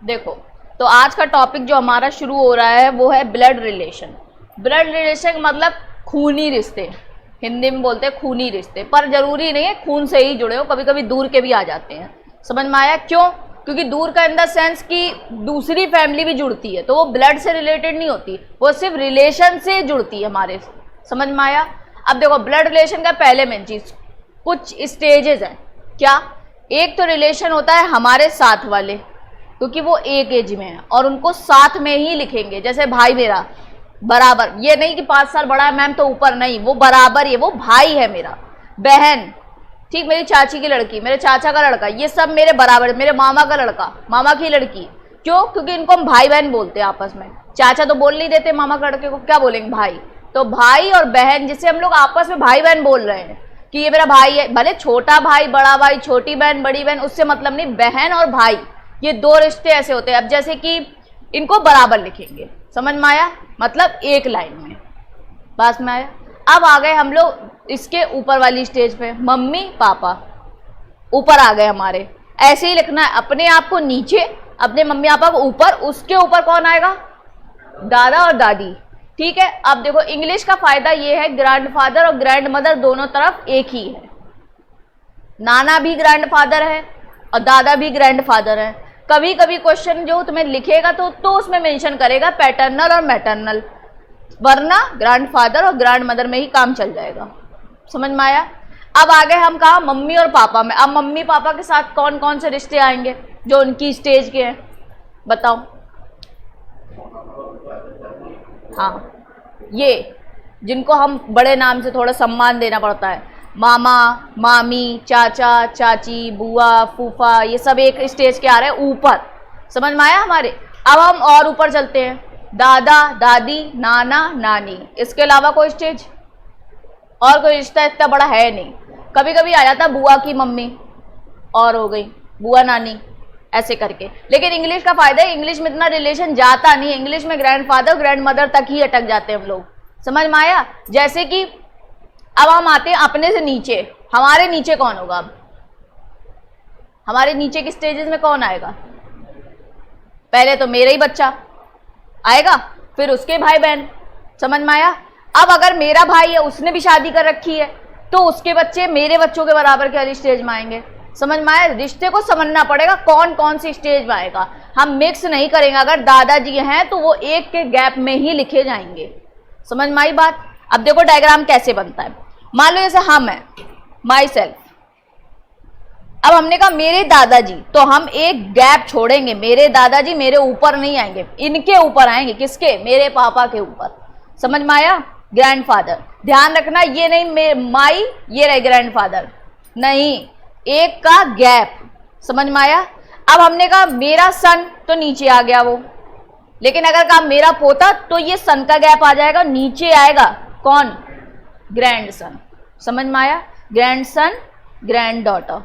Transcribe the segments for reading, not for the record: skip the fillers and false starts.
देखो, तो आज का टॉपिक जो हमारा शुरू हो रहा है वो है ब्लड रिलेशन। ब्लड रिलेशन मतलब खूनी रिश्ते, हिंदी में बोलते हैं खूनी रिश्ते, पर जरूरी नहीं है खून से ही जुड़े हो, कभी कभी दूर के भी आ जाते हैं। समझ में आया? क्यों? क्योंकि दूर का इन द सेंस कि दूसरी फैमिली भी जुड़ती है, तो वो ब्लड से रिलेटेड नहीं होती, वो सिर्फ रिलेशन से जुड़ती है हमारे। समझ में आया? अब देखो, ब्लड रिलेशन का पहले मेन चीज कुछ स्टेजेस हैं। क्या? एक तो रिलेशन होता है हमारे साथ वाले, क्योंकि वो एक एज में है और उनको साथ में ही लिखेंगे। जैसे भाई मेरा बराबर, ये नहीं कि 5 साल बड़ा है मैम तो ऊपर, नहीं, वो बराबर ही है, वो भाई है मेरा। बहन, ठीक, मेरी चाची की लड़की, मेरे चाचा का लड़का, ये सब मेरे बराबर है। मेरे मामा का लड़का, मामा की लड़की। क्यों? क्योंकि इनको हम भाई बहन बोलते हैं आपस में। चाचा तो बोल नहीं देते मामा के लड़के को, क्या बोलेंगे? भाई। तो भाई और बहन, जिससे हम लोग आपस में भाई बहन बोल रहे हैं कि ये मेरा भाई है, भले छोटा भाई, बड़ा भाई, छोटी बहन, बड़ी बहन, उससे मतलब नहीं। बहन और भाई, ये दो रिश्ते ऐसे होते हैं। अब जैसे कि इनको बराबर लिखेंगे, समझ में आया? मतलब एक लाइन में, बात में आया? अब आ गए हम लोग इसके ऊपर वाली स्टेज पे, मम्मी पापा ऊपर आ गए हमारे। ऐसे ही लिखना है, अपने आप को नीचे, अपने मम्मी पापा को ऊपर, उसके ऊपर कौन आएगा? दादा और दादी। ठीक है। अब देखो, इंग्लिश का फायदा ये है, ग्रैंडफादर और ग्रैंड मदर दोनों तरफ एक ही है। नाना भी ग्रैंडफादर है और दादा भी ग्रैंडफादर है। कभी कभी क्वेश्चन जो तुम्हें लिखेगा तो उसमें मेंशन करेगा पैटर्नल और मैटर्नल, वरना ग्रैंडफादर और ग्रैंड मदर में ही काम चल जाएगा। समझ में आया? अब आगे हम कहा मम्मी और पापा में। अब मम्मी पापा के साथ कौन कौन से रिश्ते आएंगे जो उनकी स्टेज के हैं, बताओ? हाँ, ये जिनको हम बड़े नाम से थोड़ा सम्मान देना पड़ता है, मामा, मामी, चाचा, चाची, बुआ, फूफा, ये सब एक स्टेज के आ रहे हैं ऊपर। समझ में आया हमारे? अब हम और ऊपर चलते हैं, दादा, दादी, नाना, नानी। इसके अलावा कोई स्टेज और कोई रिश्ता इतना बड़ा है नहीं। कभी कभी आ जाता बुआ की मम्मी और हो गई बुआ नानी, ऐसे करके। लेकिन इंग्लिश का फायदा है, इंग्लिश में इतना रिलेशन जाता नहीं है। इंग्लिश में ग्रैंडफादर ग्रैंड मदर तक ही अटक जाते हैं हम लोग। समझ में आया? जैसे कि अब हम आते हैं अपने से नीचे। हमारे नीचे कौन होगा? अब हमारे नीचे की स्टेजेस में कौन आएगा? पहले तो मेरा ही बच्चा आएगा, फिर उसके भाई बहन। समझ में आया? अब अगर मेरा भाई है, उसने भी शादी कर रखी है, तो उसके बच्चे मेरे बच्चों के बराबर के वाली स्टेज में आएंगे। समझ में आया? रिश्ते को समझना पड़ेगा कौन कौन सी स्टेज में आएगा। हम मिक्स नहीं करेंगे। अगर दादाजी हैं तो वो एक के गैप में ही लिखे जाएंगे। समझ में आई बात? अब देखो डायग्राम कैसे बनता है। मान लो जैसे हम हैं, माई सेल्फ। अब हमने कहा मेरे दादाजी, तो हम एक गैप छोड़ेंगे। मेरे दादाजी मेरे ऊपर नहीं आएंगे, इनके ऊपर आएंगे। किसके? मेरे पापा के ऊपर। समझ में आया? ग्रैंडफादर। ध्यान रखना, ये नहीं माई ये रहे ग्रैंडफादर, नहीं, एक का गैप। समझ में आया? अब हमने कहा मेरा सन, तो नीचे आ गया वो। लेकिन अगर कहा मेरा पोता, तो ये सन का गैप आ जाएगा, नीचे आएगा कौन? Grand son. समझ में आया? Grand son, grand daughter.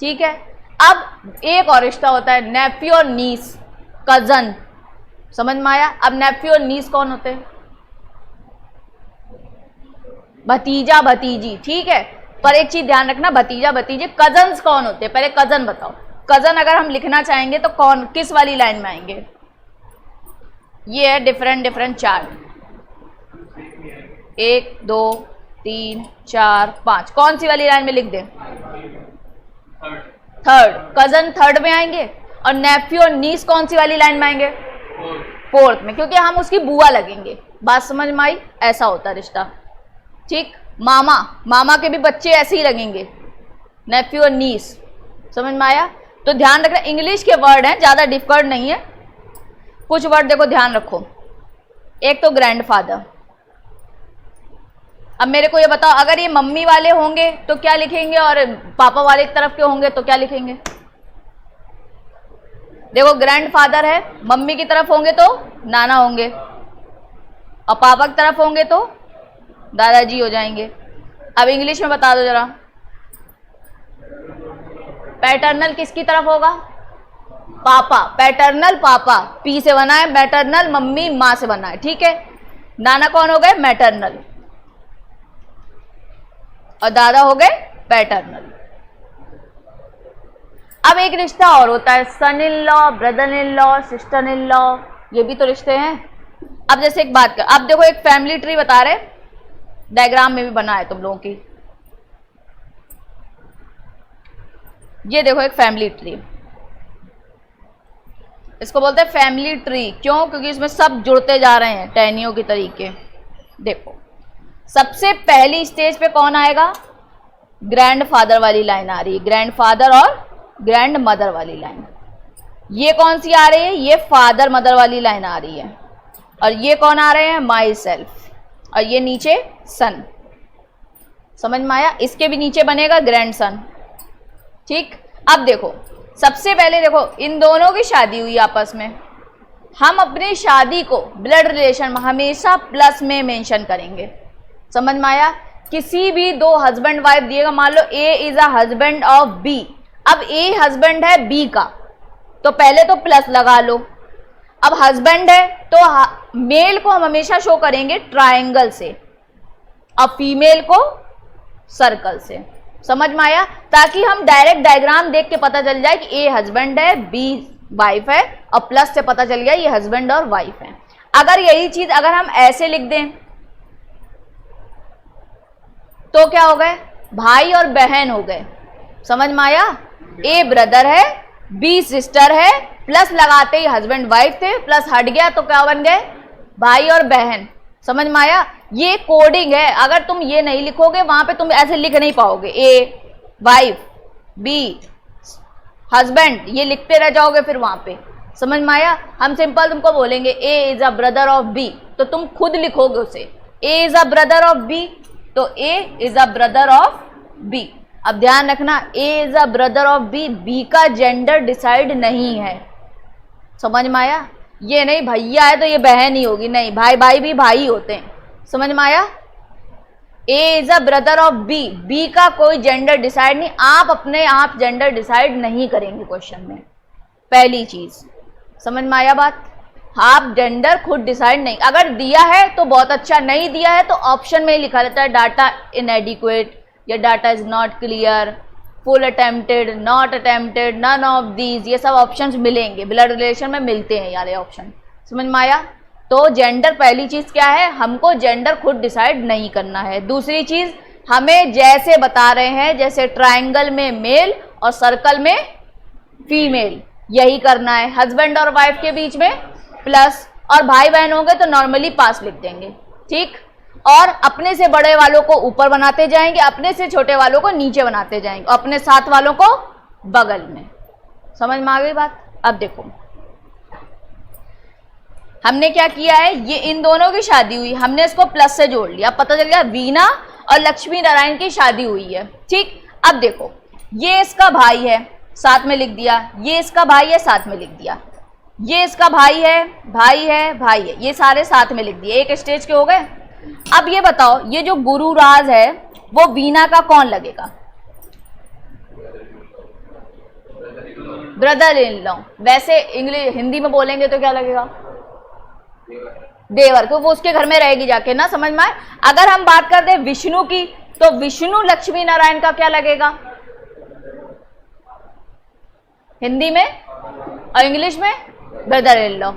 ठीक है। अब एक और रिश्ता होता है नेफ्यू और नीस, कजन। समझ में आया? अब नेफ्यू और नीस कौन होते हैं? भतीजा भतीजी। ठीक है, पर एक चीज ध्यान रखना, भतीजा भतीजे। कजन्स कौन होते हैं? पहले कजन बताओ। कजन अगर हम लिखना चाहेंगे तो कौन, किस वाली लाइन में आएंगे? ये है डिफरेंट डिफरेंट चार्ट, 1 2 3 4 5। कौन सी वाली लाइन में लिख दें? थर्ड। कजन थर्ड में आएंगे। और नेफ्यू और नीस कौन सी वाली लाइन में आएंगे? फोर्थ में, क्योंकि हम उसकी बुआ लगेंगे। बात समझ में आई? ऐसा होता रिश्ता। ठीक। मामा, मामा के भी बच्चे ऐसे ही लगेंगे, नेफ्यू और नीस। समझ में आया? तो ध्यान रखना, इंग्लिश के वर्ड हैं, ज्यादा डिफिकल्ट नहीं है। कुछ वर्ड देखो, ध्यान रखो। एक तो ग्रैंडफादर। अब मेरे को ये बताओ, अगर ये मम्मी वाले होंगे तो क्या लिखेंगे, और पापा वाले की तरफ के होंगे तो क्या लिखेंगे? देखो, ग्रैंडफादर है, मम्मी की तरफ होंगे तो नाना होंगे, और पापा की तरफ होंगे तो दादाजी हो जाएंगे। अब इंग्लिश में बता दो जरा, पैटर्नल किसकी तरफ होगा? पापा। पैटर्नल पापा, पी से बना है। मैटर्नल मम्मी, माँ से बना है। ठीक है। नाना कौन हो गए? मैटर्नल। और दादा हो गए पैटर्नल। अब एक रिश्ता और होता है son in law, brother in law, sister in law, ये भी तो रिश्ते हैं। अब जैसे एक बात कर, अब देखो एक फैमिली ट्री बता रहे, डायग्राम में भी बना है तुम लोगों की, ये देखो एक फैमिली ट्री, इसको बोलते हैं फैमिली ट्री। क्यों? क्योंकि इसमें सब जुड़ते जा रहे हैं टहनियों के तरीके। देखो सबसे पहली स्टेज पे कौन आएगा? ग्रैंडफादर वाली लाइन आ रही है, ग्रैंडफादर और ग्रैंड मदर वाली लाइन। ये कौन सी आ रही है? ये फादर मदर वाली लाइन आ रही है। और ये कौन आ रहे हैं? My self. और ये नीचे सन। समझ में आया? इसके भी नीचे बनेगा ग्रैंड सन। ठीक, अब देखो सबसे पहले देखो इन दोनों की शादी हुई आपस में। हम अपनी शादी को ब्लड रिलेशन में हमेशा प्लस में मेंशन करेंगे। समझ में आया? किसी भी दो हस्बैंड वाइफ दिएगा, मान लो A is a husband of B, अब ए हस्बैंड है बी का, तो पहले तो प्लस लगा लो। अब हस्बैंड है तो मेल को हम हमेशा शो करेंगे ट्रायंगल से, अब फीमेल को सर्कल से। समझ में आया? ताकि हम डायरेक्ट डायग्राम देख के पता चल जाए कि ए हस्बैंड है, बी वाइफ है, और प्लस से पता चल गया ये हस्बैंड और वाइफ है। अगर यही चीज अगर हम ऐसे लिख दें तो क्या हो गए? भाई और बहन हो गए। समझ में आया? ए ब्रदर है, बी सिस्टर है, प्लस लगाते ही हस्बैंड वाइफ थे, प्लस हट गया तो क्या बन गए? भाई और बहन। समझ में आया? ये कोडिंग है, अगर तुम ये नहीं लिखोगे वहां पे तुम ऐसे लिख नहीं पाओगे। ए वाइफ, बी हस्बैंड, ये लिखते रह जाओगे फिर वहां पे। समझ में आया? हम सिंपल तुमको बोलेंगे A is a brother of B, तो तुम खुद लिखोगे उसे, A is a brother of B, तो A is a brother of B. अब ध्यान रखना, A is a brother of B, B का जेंडर डिसाइड नहीं है। समझ में आया? ये नहीं भैया है तो ये बहन ही होगी, नहीं, भाई भाई भी भाई होते हैं। समझ में आया? A is a brother of B, B का कोई जेंडर डिसाइड नहीं, आप अपने आप जेंडर डिसाइड नहीं करेंगे क्वेश्चन में, पहली चीज। समझ में आया बात? आप जेंडर खुद डिसाइड नहीं, अगर दिया है तो बहुत अच्छा, नहीं दिया है तो ऑप्शन में ही लिखा रहता है डाटा इनएडिक्वेट या data is not clear, full attempted, not attempted, none of these, ये सब ऑप्शंस मिलेंगे, ब्लड रिलेशन में मिलते हैं यार ये ऑप्शन। समझ में आया? तो जेंडर पहली चीज क्या है? हमको जेंडर खुद डिसाइड नहीं करना है। दूसरी चीज, हमें जैसे बता रहे हैं, जैसे ट्रायंगल में मेल और सर्कल में फीमेल, यही करना है। हस्बैंड और वाइफ के बीच में प्लस, और भाई बहन होंगे तो नॉर्मली पास लिख देंगे। ठीक, और अपने से बड़े वालों को ऊपर बनाते जाएंगे, अपने से छोटे वालों को नीचे बनाते जाएंगे, अपने साथ वालों को बगल में। समझ में आ गई बात? अब देखो हमने क्या किया है, ये इन दोनों की शादी हुई, हमने इसको प्लस से जोड़ लिया, पता चल गया वीना और लक्ष्मी नारायण की शादी हुई है। ठीक, अब देखो ये इसका भाई है, साथ में लिख दिया, ये इसका भाई है, साथ में लिख दिया, ये इसका भाई है, भाई है, भाई है, ये सारे साथ में लिख दिए, एक स्टेज के हो गए। अब ये बताओ, ये जो गुरु राज है वो वीना का कौन लगेगा? Brother in law. वैसे इंग्लिश हिंदी में बोलेंगे तो क्या लगेगा? देवर, क्योंकि वो उसके घर में रहेगी जाके ना। समझ में आए? अगर हम बात करते हैं विष्णु की, तो विष्णु लक्ष्मी नारायण का क्या लगेगा हिंदी में, और इंग्लिश में ब्रदर इन लॉ।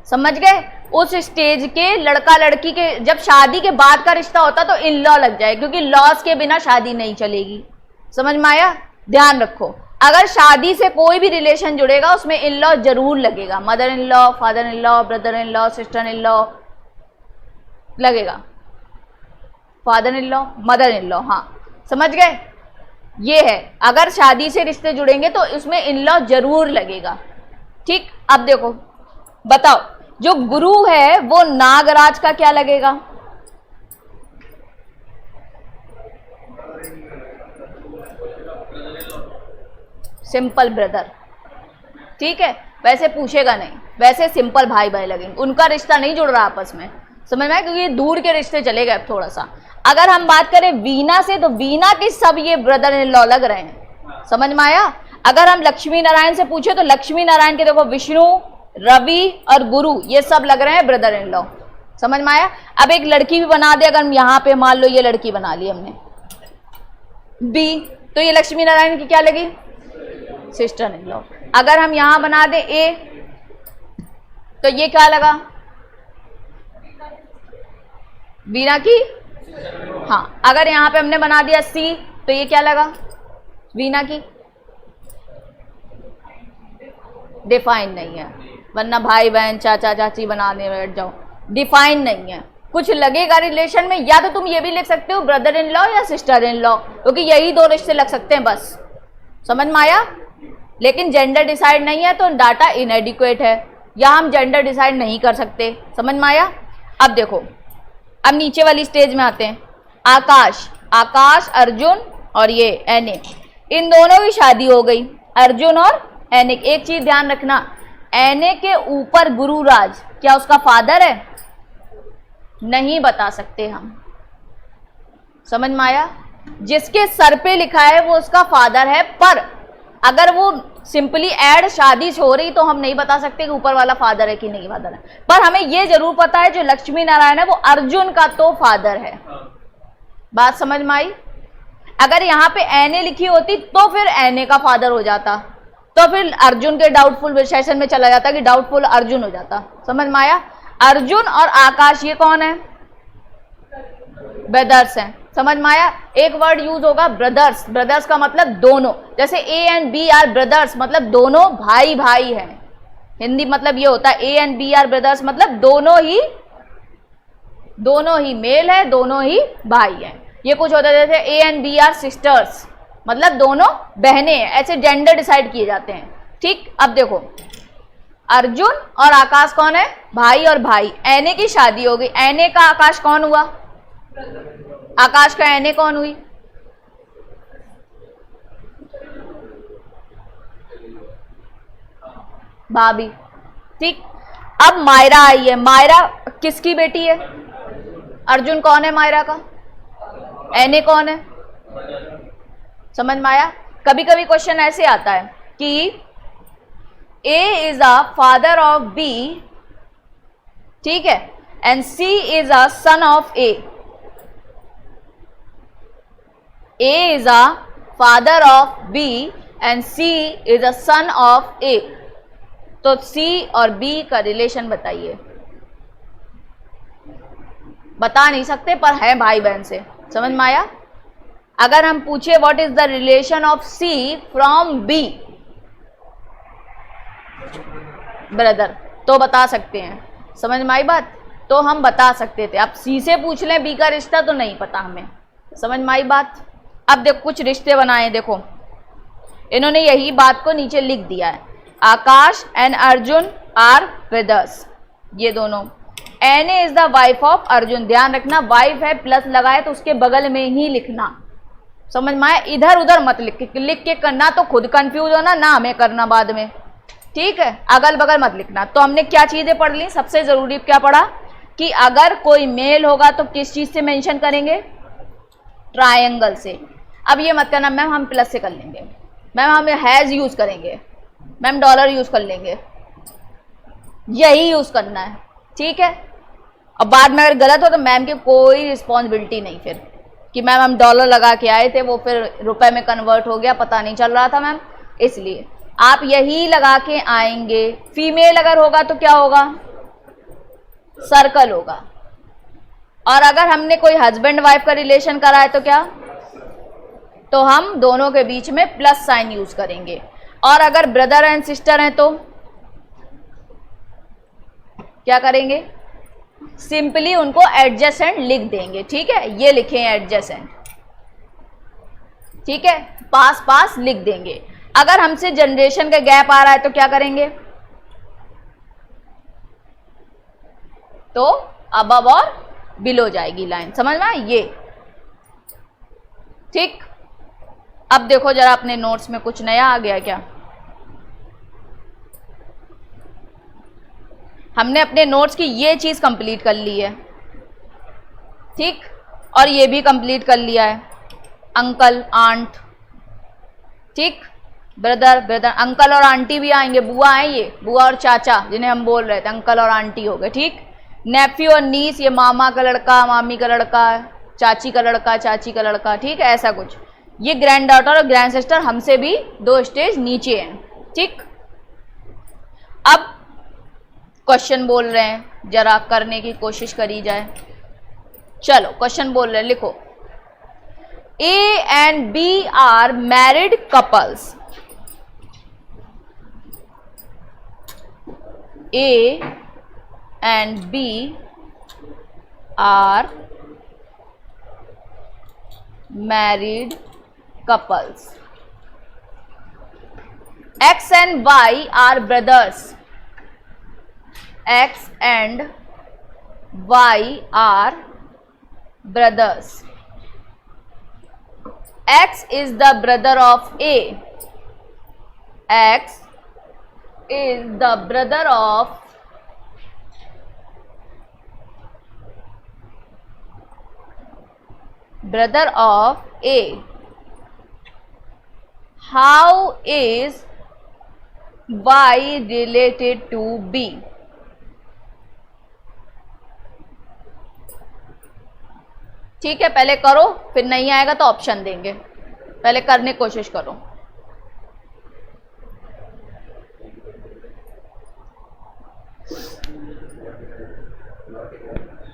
समझ गए? उस स्टेज के लड़का लड़की के जब शादी के बाद का रिश्ता होता तो इन लॉ लग जाए, क्योंकि लॉस के बिना शादी नहीं चलेगी। समझ में आया? ध्यान रखो, अगर शादी से कोई भी रिलेशन जुड़ेगा उसमें इन लॉ जरूर लगेगा, mother in law, father in law, brother in law, sister in law लगेगा, father in law, mother in law. हाँ समझ गए? ये है, अगर शादी से रिश्ते जुड़ेंगे तो इसमें इन लॉ जरूर लगेगा। ठीक, अब देखो बताओ, जो गुरु है वो नागराज का क्या लगेगा? Simple brother. ठीक है, वैसे पूछेगा नहीं, वैसे सिंपल भाई भाई लगेंगे, उनका रिश्ता नहीं जुड़ रहा आपस में। समझ में आया? क्योंकि दूर के रिश्ते चले गए थोड़ा सा। अगर हम बात करें वीना से, तो वीना के सब ये ब्रदर इन लॉ लग रहे हैं। समझ में आया? अगर हम लक्ष्मी नारायण से पूछे तो लक्ष्मी नारायण के देखो विष्णु, रवि और गुरु, ये सब लग रहे हैं ब्रदर इन लॉ। समझ में आया? अब एक लड़की भी बना दे, अगर हम यहाँ पे मान लो ये लड़की बना ली हमने बी, तो ये लक्ष्मी नारायण की क्या लगी? Sister in law. अगर हम यहां बना दें ए तो ये क्या लगा, वीना की, हाँ। अगर यहां पे हमने बना दिया सी तो ये क्या लगा, वीना की। डिफाइन नहीं है, वरना भाई बहन चाचा चाची बनाने बैठ जाओ, डिफाइन नहीं है। कुछ लगेगा रिलेशन में, या तो तुम ये भी लिख सकते हो ब्रदर इन लॉ या सिस्टर इन लॉ, क्योंकि यही दो रिश्ते लग सकते हैं बस। समझ में आया? लेकिन जेंडर डिसाइड नहीं है तो डाटा इनएडिक्वेट है, या हम जेंडर डिसाइड नहीं कर सकते। समझ में आया? अब देखो, अब नीचे वाली स्टेज में आते हैं। आकाश, आकाश, अर्जुन और ये एने, इन दोनों की शादी हो गई, अर्जुन और एने। एक चीज ध्यान रखना, एने के ऊपर गुरुराज क्या उसका फादर है? नहीं बता सकते हम। समझ में आया? जिसके सर पे लिखा है वो उसका फादर है, पर अगर वो सिंपली ऐड शादी हो रही तो हम नहीं बता सकते कि ऊपर वाला फादर है कि नहीं फादर है। पर हमें ये जरूर पता है जो लक्ष्मी नारायण है वो अर्जुन का तो फादर है। बात समझ में आई? अगर यहाँ पे एने लिखी होती तो फिर एने का फादर हो जाता, तो फिर अर्जुन के डाउटफुल सेशन में चला जाता कि डाउटफुल अर्जुन हो जाता। समझ में आया? अर्जुन और आकाश ये कौन है? ब्रदर्स हैं। समझ में आया? एक वर्ड यूज होगा ब्रदर्स, ब्रदर्स का मतलब दोनों, जैसे A and B are brothers मतलब दोनों भाई भाई हैं। हिंदी मतलब ये होता है A and B are brothers मतलब दोनों ही मेल है, दोनों ही भाई हैं। ये कुछ होता है जैसे A and B are sisters मतलब दोनों बहनें हैं, ऐसे जेंडर डिसाइड किए जाते हैं। ठीक, अब देखो अर्जुन और आकाश कौन है? भाई और भाई। एने की शादी हो गई, एने का आकाश कौन हुआ? आकाश का एने कौन हुई? भाभी। ठीक, अब मायरा आई है। मायरा किसकी बेटी है? अर्जुन कौन है मायरा का? एने कौन है? समझ में आया? कभी कभी क्वेश्चन ऐसे आता है कि A is a father of B, ठीक है, and C is a son of A. A is a father of B and C is a son of A. तो C और B का रिलेशन बताइए। बता नहीं सकते पर है भाई बहन से। समझ में आया? अगर हम पूछे what is the relation of C from B brother तो बता सकते हैं। समझ में आई बात? तो हम बता सकते थे। अब सी से पूछ लें बी का रिश्ता तो नहीं पता हमें। समझ में आई बात? अब देखो कुछ रिश्ते बनाए, देखो इन्होंने यही बात को नीचे लिख दिया है। आकाश एंड अर्जुन आर ब्रदर्स, ये दोनों। एने is the wife of Arjun, ध्यान रखना वाइफ है प्लस लगाए तो उसके बगल में ही लिखना। समझ में आया? इधर उधर मत लिख के करना तो खुद कंफ्यूज होना, ना हमें करना बाद में। ठीक है, अगल बगल मत लिखना। तो हमने क्या चीजें पढ़ ली? सबसे जरूरी क्या पढ़ा कि अगर कोई मेल होगा तो किस चीज से मेंशन करेंगे? ट्रायंगल से। अब ये मत करना मैम हम प्लस से कर लेंगे, मैम हम हैज यूज करेंगे, मैम डॉलर यूज कर लेंगे, यही यूज करना है। ठीक है, अब बाद में अगर गलत हो तो मैम की कोई रिस्पॉन्सिबिलिटी नहीं फिर कि मैम हम डॉलर लगा के आए थे वो फिर रुपए में कन्वर्ट हो गया, पता नहीं चल रहा था मैम। इसलिए आप यही लगा के आएंगे। फीमेल अगर होगा तो क्या होगा? सर्कल होगा। और अगर हमने कोई हस्बैंड वाइफ का रिलेशन करा है तो क्या? तो हम दोनों के बीच में प्लस साइन यूज करेंगे। और अगर ब्रदर एंड सिस्टर हैं तो क्या करेंगे? सिंपली उनको एडजेसेंट लिख देंगे। ठीक है, ये लिखें एडजेसेंट। ठीक है, पास पास लिख देंगे। अगर हमसे जनरेशन का गैप आ रहा है तो क्या करेंगे? तो अबव और बिलो जाएगी लाइन। समझ में? ये ठीक। अब देखो जरा अपने नोट्स में कुछ नया आ गया क्या? हमने अपने नोट्स की ये चीज कंप्लीट कर ली है। ठीक, और ये भी कंप्लीट कर लिया है। अंकल आंट, ठीक, ब्रदर ब्रदर, अंकल और आंटी भी आएंगे, बुआ हैं ये, बुआ और चाचा जिन्हें हम बोल रहे थे, अंकल और आंटी हो गए। ठीक, नेफ्यू और नीस, ये मामा का लड़का, मामी का लड़का, चाची का लड़का, चाची का लड़का। ठीक है, ऐसा कुछ। ये ग्रैंड डॉटर और ग्रैंड सिस्टर हमसे भी 2 स्टेज नीचे हैं, ठीक। अब क्वेश्चन बोल रहे हैं, जरा करने की कोशिश करी जाए। चलो क्वेश्चन बोल रहे हैं, लिखो। A and B are married couples. A and B are married couples. X and Y are brothers. X and Y are brothers. X is the brother of A. X is the brother of A. How is Y related to B? ठीक है, पहले करो, फिर नहीं आएगा तो option देंगे। पहले करने की कोशिश करो।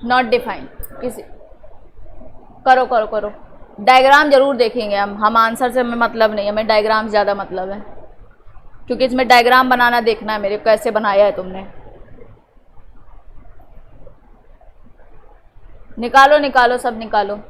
नॉट डिफाइन किसी, करो करो करो। डायग्राम जरूर देखेंगे हम आंसर से हमें मतलब नहीं, हमें डायग्राम ज़्यादा मतलब है, क्योंकि इसमें डायग्राम बनाना देखना है मेरे, कैसे बनाया है तुमने। निकालो निकालो, सब निकालो।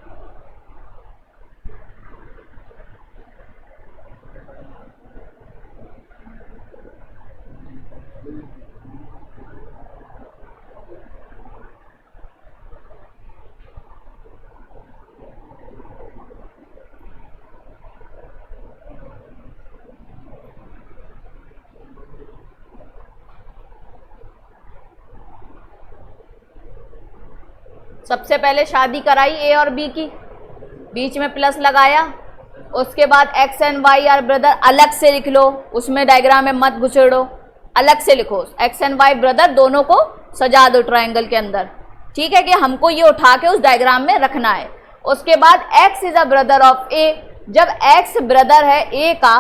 सबसे पहले शादी कराई ए और बी की, बीच में प्लस लगाया, उसके बाद X and Y are brother अलग से लिख लो, उसमें डायग्राम में मत घुसेड़ो, अलग से लिखो। एक्स एंड वाई ब्रदर दोनों को सजा दो ट्रायंगल के अंदर, ठीक है, कि हमको ये उठा के उस डायग्राम में रखना है। उसके बाद X is a brother of A, जब एक्स ब्रदर है ए का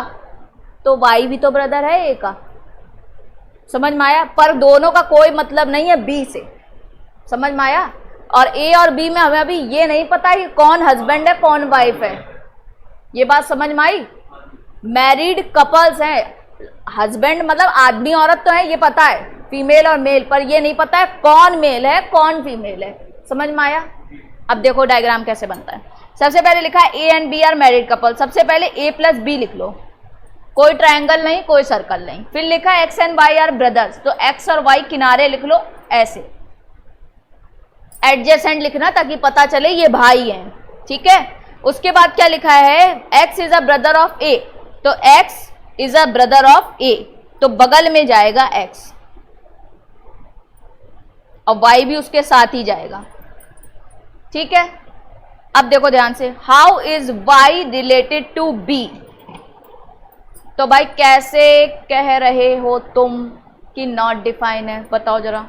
तो वाई भी तो ब्रदर है ए का, समझ में आया। पर दोनों का कोई मतलब नहीं है बी से, समझ में आया। और ए और बी में हमें अभी ये नहीं पता कि कौन हस्बैंड है कौन वाइफ है, ये बात समझ में आई। मैरिड कपल्स हैं, हस्बैंड मतलब आदमी औरत तो है ये पता है, फीमेल और मेल, पर ये नहीं पता है कौन मेल है कौन फीमेल है, समझ में आया। अब देखो डायग्राम कैसे बनता है। सबसे पहले लिखा है A and B are married couple, सबसे पहले ए प्लस बी लिख लो, कोई ट्रायंगल नहीं कोई सर्कल नहीं। फिर लिखा है X and Y are brothers, तो एक्स और वाई किनारे लिख लो ऐसे, एडजेसेंट लिखना ताकि पता चले ये भाई हैं, ठीक है। उसके बाद क्या लिखा है, X is a brother of A, तो X is a brother of A, तो बगल में जाएगा एक्स और वाई भी उसके साथ ही जाएगा, ठीक है। अब देखो ध्यान से, how is Y related to B, तो भाई कैसे कह रहे हो तुम कि नॉट डिफाइन है, बताओ जरा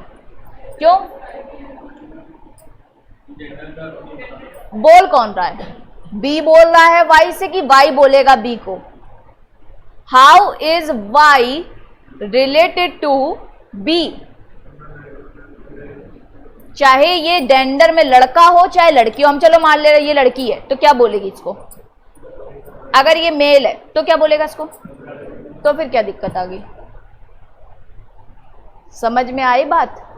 क्यों। बोल कौन रहा है, बी बोल रहा है वाई से कि वाई बोलेगा बी को। How is Y related to B, चाहे ये जेंडर में लड़का हो चाहे लड़की हो, हम चलो मान ले रहे ये लड़की है तो क्या बोलेगी इसको, अगर ये मेल है तो क्या बोलेगा इसको, तो फिर क्या दिक्कत आ गई, समझ में आई बात।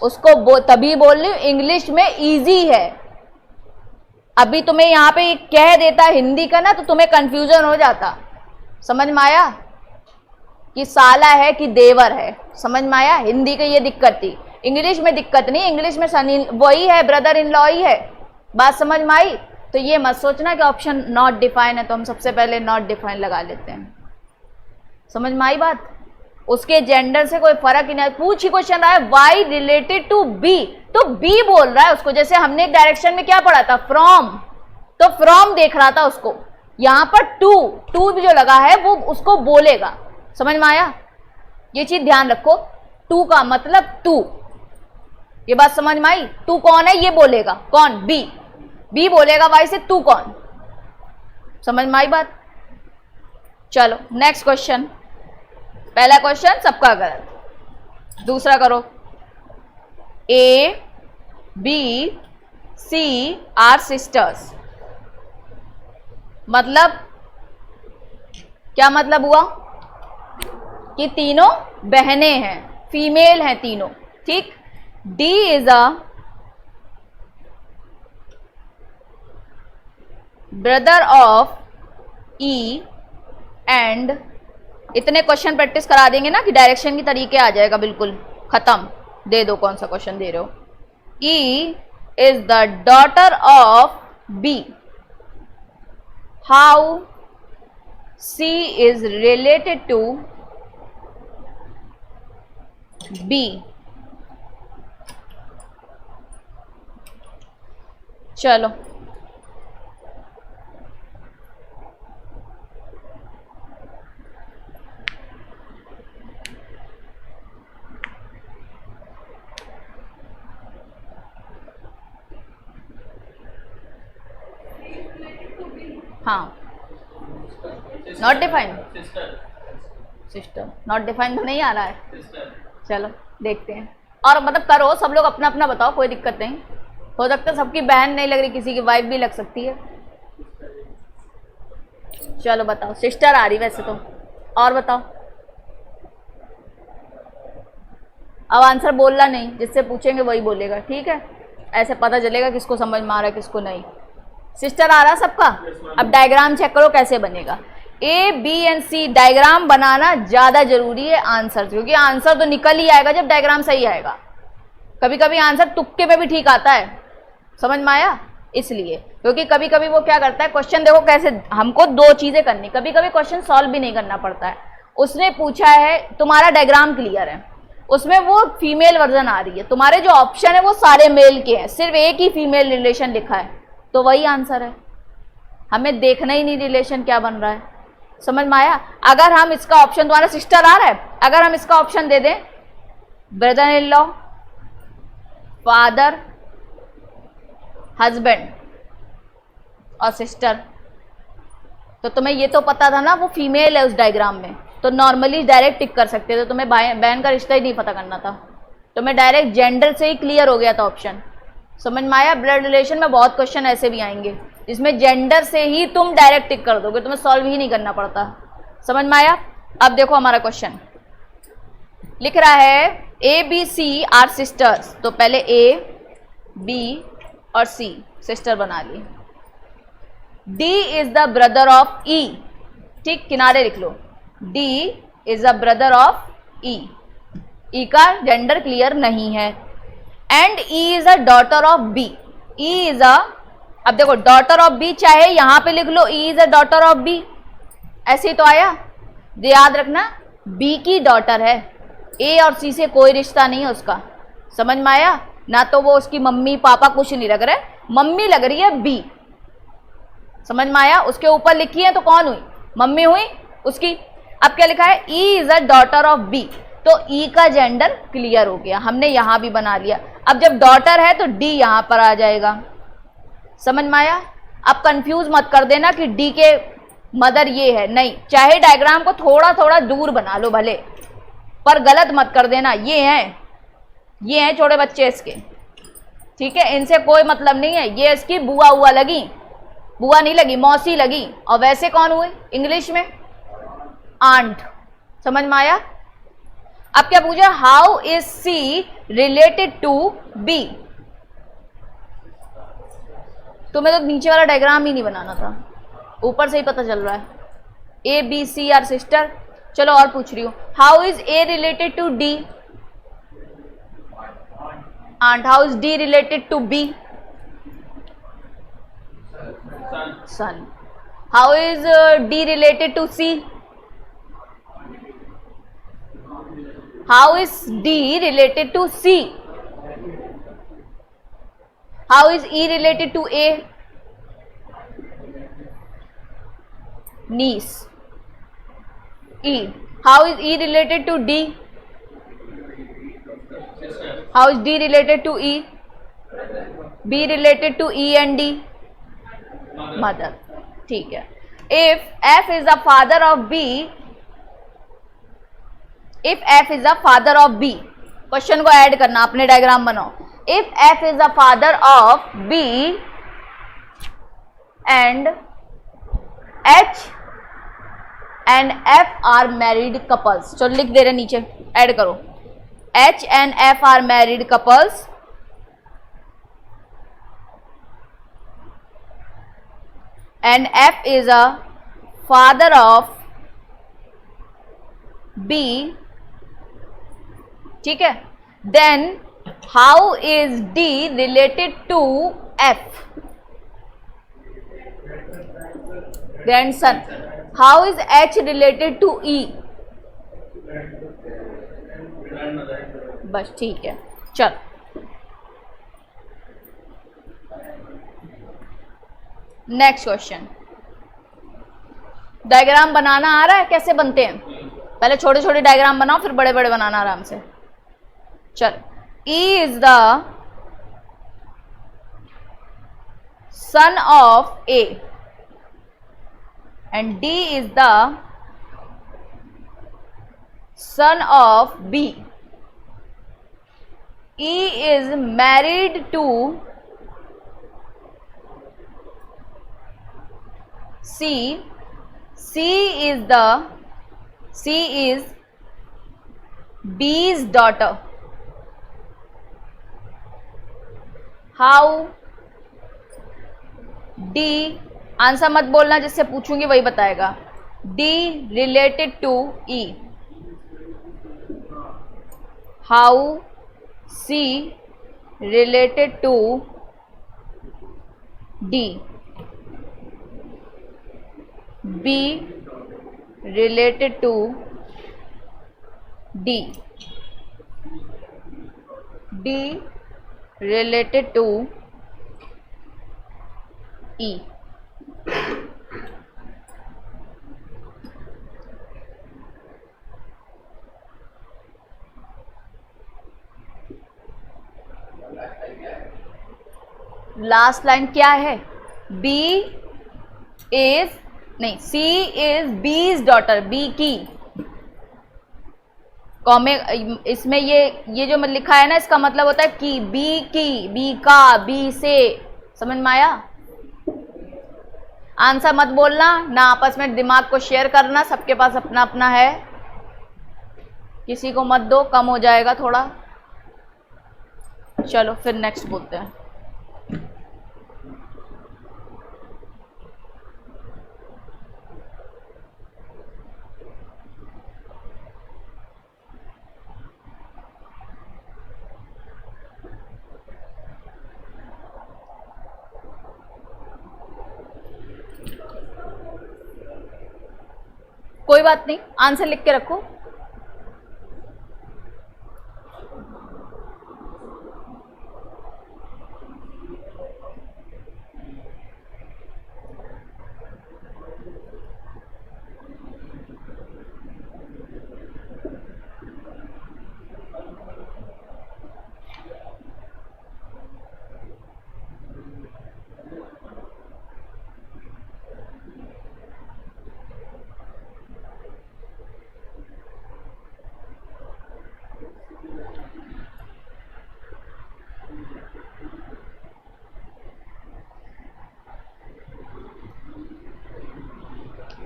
उसको तभी बोल रही हूं इंग्लिश में इजी है, अभी तुम्हें यहां पे कह देता हिंदी का ना तो तुम्हें कंफ्यूजन हो जाता, समझ में आया कि साला है कि देवर है, समझ में आया। हिंदी की ये दिक्कत थी, इंग्लिश में दिक्कत नहीं, इंग्लिश में सन वही है, ब्रदर इन लॉ ही है, बात समझ में आई। तो ये मत सोचना कि ऑप्शन नॉट डिफाइन है तो हम सबसे पहले नॉट डिफाइन लगा लेते हैं, समझ में आई बात। उसके जेंडर से कोई फर्क ही नहीं। पूछ ही क्वेश्चन रहा है वाई रिलेटेड टू बी, तो बी बोल रहा है उसको, जैसे हमने एक डायरेक्शन में क्या पढ़ा था फ्रॉम, तो फ्रॉम देख रहा था उसको, यहां पर टू भी जो लगा है वो उसको बोलेगा, समझ में आया। ये चीज ध्यान रखो, टू का मतलब टू, ये बात समझ में आई। टू कौन है ये बोलेगा, कौन, बी बोलेगा वाई से टू कौन, समझ में आई बात? चलो नेक्स्ट क्वेश्चन। पहला क्वेश्चन सबका गलत, दूसरा करो। A B C are sisters, मतलब क्या मतलब हुआ कि तीनों बहनें हैं, फीमेल हैं तीनों, ठीक। D is a brother of E and, इतने क्वेश्चन प्रैक्टिस करा देंगे ना कि डायरेक्शन की तरीके आ जाएगा, बिल्कुल खत्म। दे दो कौन सा क्वेश्चन दे रहे हो। E is the daughter of B, how C is related to B. चलो हाँ, not defined, sister not defined तो नहीं आ रहा है। चलो देखते हैं, और मतलब करो सब लोग अपना अपना बताओ, कोई दिक्कत नहीं। हो सकता है सबकी बहन नहीं लग रही, किसी की वाइफ भी लग सकती है। चलो बताओ, सिस्टर आ रही वैसे तो, और बताओ। अब आंसर बोलना नहीं, जिससे पूछेंगे वही बोलेगा, ठीक है? ऐसे पता चलेगा किसको समझ में आ रहा है किसको नहीं। सिस्टर आ रहा सबका? अब डायग्राम चेक करो कैसे बनेगा। A B and C diagram बनाना ज्यादा जरूरी है आंसर से, क्योंकि आंसर तो निकल ही आएगा जब डायग्राम सही आएगा। कभी कभी आंसर तुक्के में भी ठीक आता है, समझ में आया? इसलिए क्योंकि कभी कभी वो क्या करता है, क्वेश्चन देखो कैसे, हमको दो चीजें करनी, कभी कभी क्वेश्चन सॉल्व भी नहीं करना पड़ता है। उसने पूछा है तुम्हारा डायग्राम क्लियर है, उसमें वो फीमेल वर्जन आ रही है, तुम्हारे जो ऑप्शन है वो सारे मेल के हैं, सिर्फ एक ही फीमेल रिलेशन लिखा है, तो वही आंसर है। हमें देखना ही नहीं रिलेशन क्या बन रहा है, समझ में आया? अगर हम इसका ऑप्शन, तुम्हारा सिस्टर आ रहा है, अगर हम इसका ऑप्शन दे दें brother in law, father, husband और सिस्टर, तो तुम्हें ये तो पता था ना वो फीमेल है उस डायग्राम में, तो नॉर्मली डायरेक्ट टिक कर सकते थे, तो तुम्हें बहन का रिश्ता ही नहीं पता करना था, तुम्हें डायरेक्ट जेंडर से ही क्लियर हो गया था ऑप्शन। समझ में आया? ब्लड रिलेशन में बहुत क्वेश्चन ऐसे भी आएंगे जिसमें जेंडर से ही तुम डायरेक्ट टिक कर दोगे, तुम्हें सॉल्व ही नहीं करना पड़ता। समझ में आया? अब देखो हमारा क्वेश्चन लिख रहा है A B C are sisters, तो पहले ए बी और सी सिस्टर बना ली। D is the brother of E, ठीक, किनारे लिख लो, D is the brother of E, E का जेंडर क्लियर नहीं है। And E is a daughter of B, E is a, अब देखो डॉटर ऑफ बी, चाहे यहां पे लिख लो E is a daughter of B, ऐसे ही तो आया। याद रखना बी की डॉटर है, ए और सी से कोई रिश्ता नहीं है उसका। समझ में आया? ना तो वो उसकी मम्मी पापा कुछ नहीं लग रहे, मम्मी लग रही है बी। समझ में आया? उसके ऊपर लिखी है तो कौन हुई? मम्मी हुई उसकी। अब क्या लिखा है? E is a daughter of B, तो ई का जेंडर क्लियर हो गया, हमने यहां भी बना लिया। अब जब डॉटर है तो डी यहां पर आ जाएगा। समझ में आया? अब कंफ्यूज मत कर देना कि डी के मदर ये है, नहीं, चाहे डायग्राम को थोड़ा थोड़ा दूर बना लो भले, पर गलत मत कर देना। ये हैं छोटे बच्चे इसके, ठीक है, इनसे कोई मतलब नहीं है। ये इसकी बुआ हुआ लगी, बुआ नहीं लगी, मौसी लगी, और वैसे कौन हुए इंग्लिश में? आंट। समझ में आया? अब क्या पूछा? How is C related to B. तुम्हें तो नीचे वाला डायग्राम ही नहीं बनाना था, ऊपर से ही पता चल रहा है। A B C are sister. चलो और पूछ रही हूं, how is A related to D? Aunt. How is D related to B? Son. How is D related to C? How is D related to C? How is E related to A? Niece. E. How is E related to D? How is D related to E? B related to E and D? Mother. ठीक है। If F is the father of B, if F is the father of B, question को add करना, अपने diagram बनाओ। If F is the father of B and H and F are married couples, चलो लिख दे रहे नीचे, add करो। H and F are married couples and F is a father of B, ठीक है। Then how is D related to F, grandson. How is H related to ई, बस ठीक है। चल नेक्स्ट क्वेश्चन। डायग्राम बनाना आ रहा है, कैसे बनते हैं? पहले छोटे छोटे डायग्राम बनाओ, फिर बड़े बड़े बनाना आराम से। चल, E is the son of A and D is the son of B. E is married to C. C is B's daughter. How D, answer मत बोलना, जिससे पूछूंगी वही बताएगा। D related to E. How C related to D. B related to D. D related to E. Last line क्या है? B is नहीं, C is B's daughter, B की कॉमे, इसमें ये जो मैं लिखा है ना, इसका मतलब होता है कि B की, B का, B से, समझ में आया? आंसर मत बोलना ना, आपस में दिमाग को शेयर करना, सबके पास अपना अपना है, किसी को मत दो, कम हो जाएगा थोड़ा। चलो फिर नेक्स्ट बोलते हैं। कोई बात नहीं, आंसर लिख के रखो।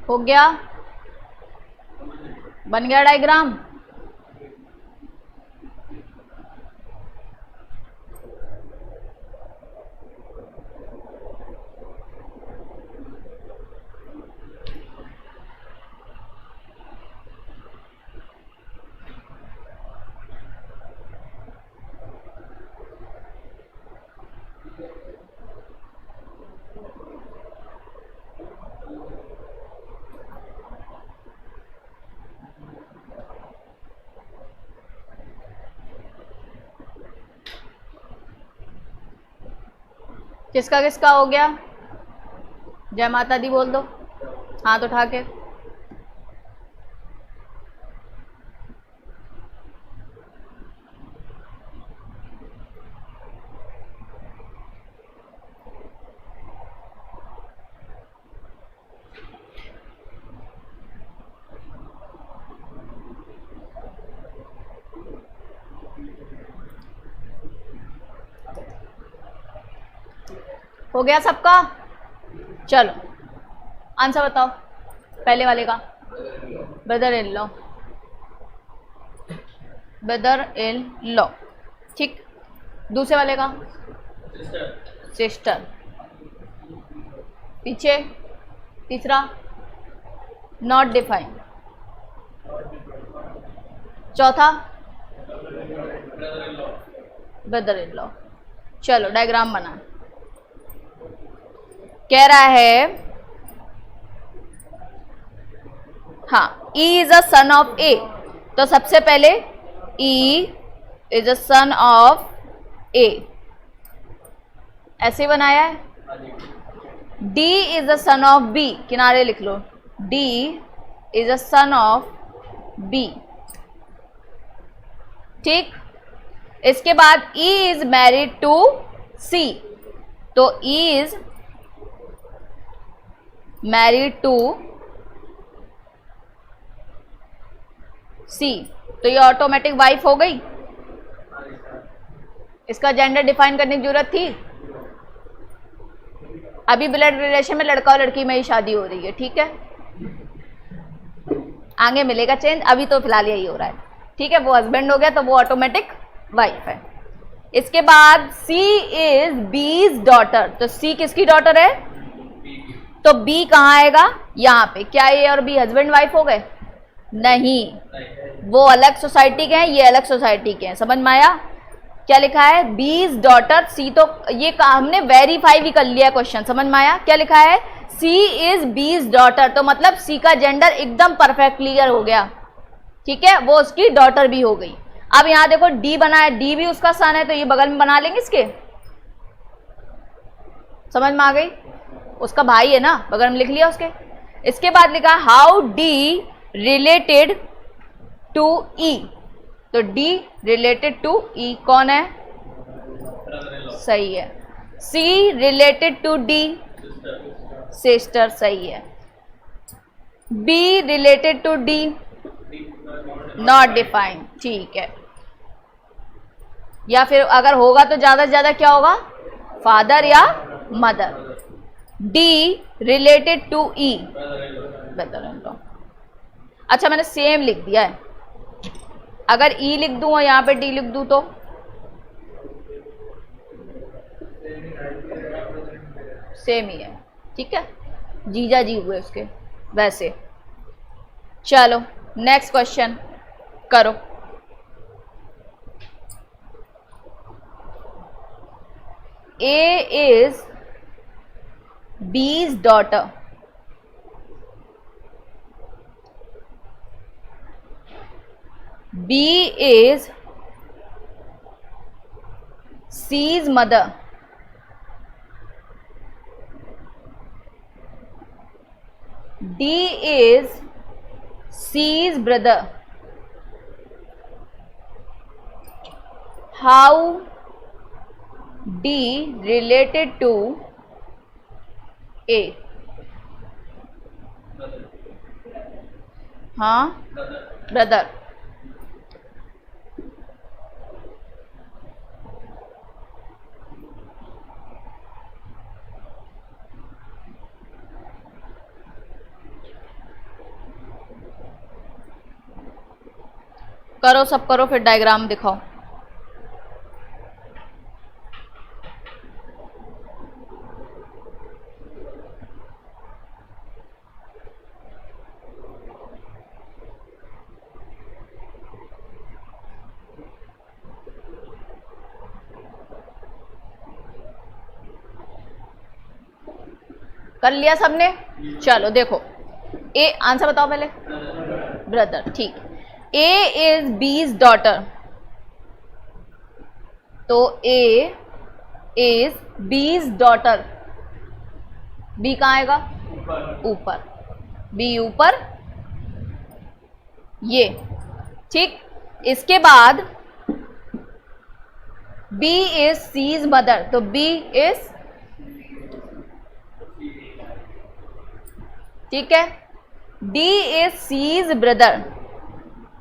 हो गया? बन गया डायग्राम? किसका किसका हो गया? जय माता दी बोल दो, हाथ उठा के। हो गया सबका? चलो आंसर बताओ पहले वाले का। Brother in law, brother in law, ठीक। दूसरे वाले का सिस्टर, पीछे तीसरा नॉट डिफाइन, चौथा ब्रदर इन लॉ। चलो डायग्राम बना। कह रहा है हाँ E is a son of A, तो सबसे पहले E is a son of A, ऐसे बनाया है। D is a son of B, किनारे लिख लो, D is a son of B, ठीक। इसके बाद E is married to C, तो E is married to C, तो ये ऑटोमेटिक वाइफ हो गई। इसका जेंडर डिफाइन करने की जरूरत थी? अभी ब्लड रिलेशन में लड़का और लड़की में ही शादी हो रही है, ठीक है। आगे मिलेगा चेंज, अभी तो फिलहाल यही हो रहा है, ठीक है। वो हस्बैंड हो गया तो वो ऑटोमेटिक वाइफ है। इसके बाद C इज B's डॉटर, तो C किसकी डॉटर है? तो B कहाँ आएगा? यहाँ पे। क्या A और B हस्बैंड वाइफ हो गए? नहीं, वो अलग सोसाइटी के हैं, ये अलग सोसाइटी के हैं। समझ में आया? क्या लिखा है? B's डॉटर C, तो ये हमने वेरीफाई भी कर लिया क्वेश्चन। समझ में आया? क्या लिखा है? C इज B's डॉटर, तो मतलब C का जेंडर एकदम परफेक्ट क्लियर हो गया, ठीक है। वो उसकी डॉटर भी हो गई। अब यहाँ देखो D बना है, D भी उसका सन है, तो ये बगल में बना लेंगे इसके। समझ में आ गई? उसका भाई है ना, बगल में लिख लिया उसके। इसके बाद लिखा how D related to E, तो D रिलेटेड टू E कौन है? सही है। C related to D, sister, सही है। B related to D, not defined, ठीक है। या फिर अगर होगा तो ज्यादा से ज्यादा क्या होगा? फादर या mother. D related to E, brother in law. अच्छा मैंने सेम लिख दिया है, अगर E लिख दूं और यहाँ पे D लिख दूं तो सेम ही है, ठीक है। जीजा जी हुए उसके वैसे। चलो नेक्स्ट क्वेश्चन करो। A is B's daughter, B is C's mother, D is C's brother. How D related to A? हाँ, ब्रदर। करो सब करो, फिर डायग्राम दिखाओ। कर लिया सबने? चलो देखो, ए आंसर बताओ पहले। ब्रदर, ठीक। A इज B's डॉटर, तो A is B's daughter. B कहाँ आएगा? ऊपर। B ऊपर, ये, ठीक। इसके बाद B इज C's मदर, तो B इज, ठीक है। D इज C's ब्रदर,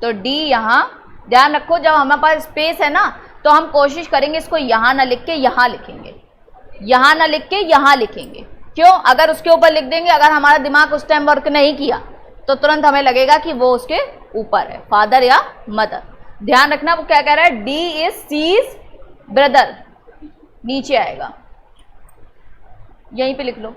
तो D यहां, ध्यान रखो जब हमारे पास स्पेस है ना तो हम कोशिश करेंगे इसको यहां ना लिख के यहां लिखेंगे, यहां ना लिख के यहां लिखेंगे। क्यों? अगर उसके ऊपर लिख देंगे, अगर हमारा दिमाग उस टाइम वर्क नहीं किया तो तुरंत हमें लगेगा कि वो उसके ऊपर है, फादर या मदर। ध्यान रखना वो क्या कह रहा है, डी इज सीज ब्रदर, नीचे आएगा, यहीं पे लिख लो।